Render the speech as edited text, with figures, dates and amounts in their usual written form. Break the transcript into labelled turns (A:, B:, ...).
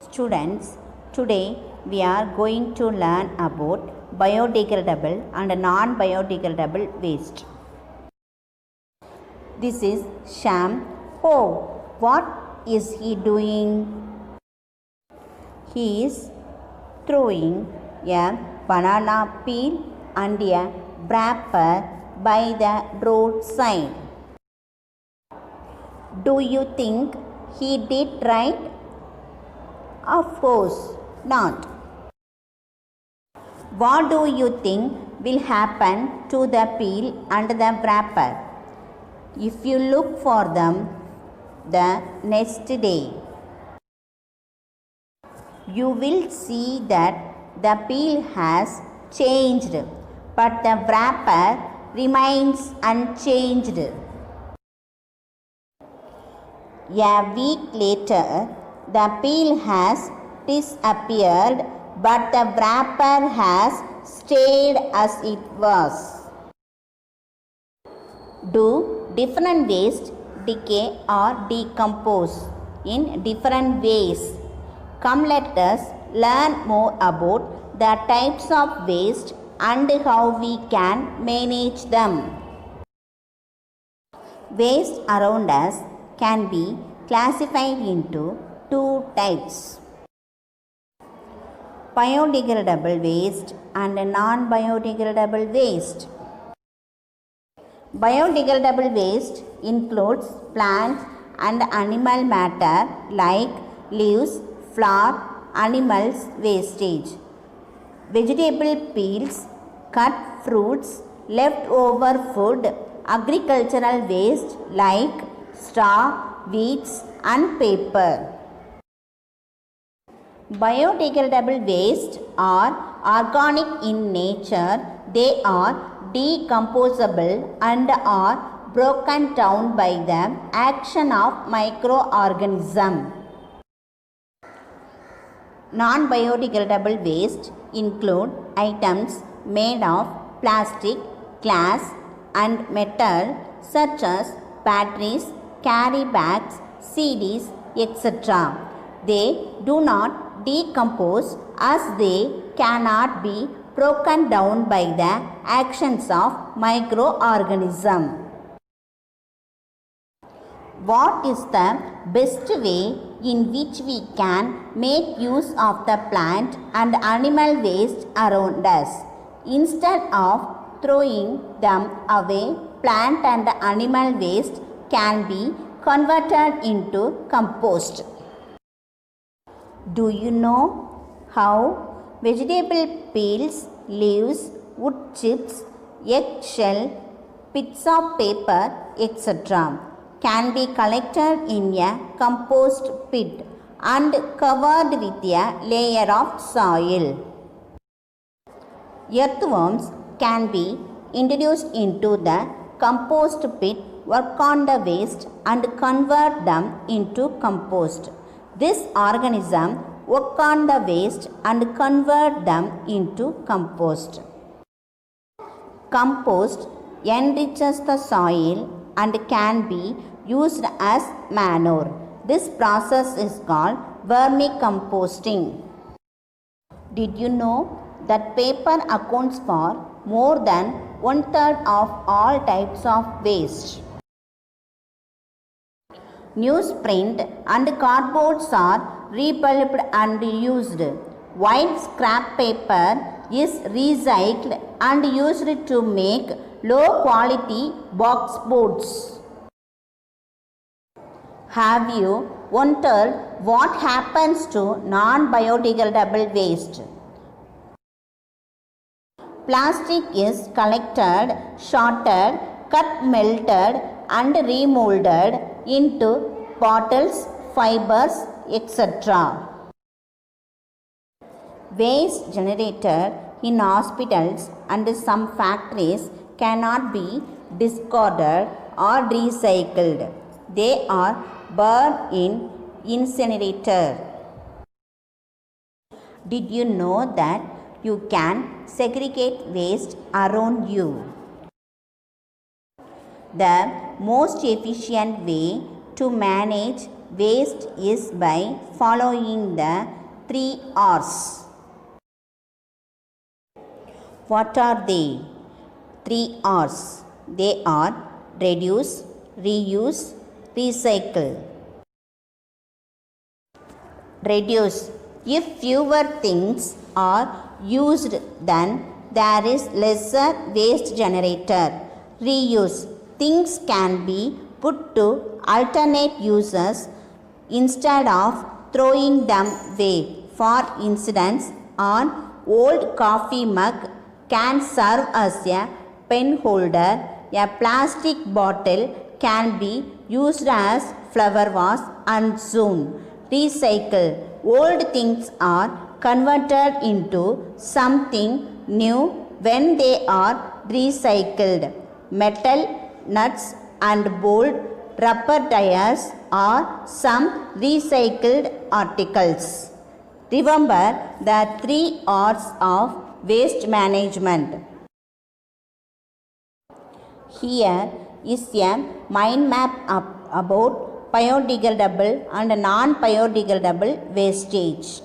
A: Students, today we are going to learn about biodegradable and non-biodegradable waste. This is Sham. Oh, what is he doing? He is throwing a banana peel and a wrapper by the roadside. Do you think he did right? Of course not. What do you think will happen to the peel and the wrapper if you look for them the next day? You will see that the peel has changed, but the wrapper remains unchanged. A week later, the peel has disappeared, but the wrapper has stayed as it was. Do different waste decay or decompose in different ways? Come, let us learn more about the types of waste and how we can manage them. Waste around us can be classified into two types: biodegradable waste and non-biodegradable waste. Biodegradable waste includes plant and animal matter like leaves, flour, animals wastage, vegetable peels, cut fruits, leftover food, agricultural waste like straw, weeds and paper. Biodegradable waste are organic in nature. They are decomposable and are broken down by the action of microorganisms. Non-biodegradable waste include items made of plastic, glass and metal such as batteries, carry bags, CDs, etc. They do not decompose as they cannot be broken down by the actions of microorganisms. What is the best way in which we can make use of the plant and animal waste around us? Instead of throwing them away, plant and animal waste can be converted into compost. Do you know how vegetable peels, leaves, wood chips, eggshell, bits of paper, etc. can be collected in a compost pit and covered with a layer of soil? Earthworms can be introduced into the compost pit, work on the waste and convert them into compost. This organism work on the waste and convert them into compost. Compost enriches the soil and can be used as manure. This process is called vermicomposting. Did you know that paper accounts for more than 1/3 of all types of waste? Newsprint and cardboards are repulped and used. White scrap paper is recycled and used to make low quality box boards. Have you wondered what happens to non-biodegradable waste? Plastic is collected, sorted, cut, melted and remolded into bottles, fibers, etc. Waste generated in hospitals and some factories cannot be discarded or recycled. They are burned in incinerator. Did you know that you can segregate waste around you? The most efficient way to manage waste is by following the 3 R's. What are they? 3 R's. They are reduce, reuse, recycle. Reduce. If fewer things are used, then there is lesser waste generated. Reuse. Things can be put to alternate uses instead of throwing them away. For instance, an old coffee mug can serve as a pen holder. A plastic bottle can be used as flower vase and soon. Recycle. Old things are converted into something new when they are recycled. Metal, nuts and bolt, rubber tires are some recycled articles. Remember the 3 R's of waste management. Here is a mind map about biodegradable and non-biodegradable wastage.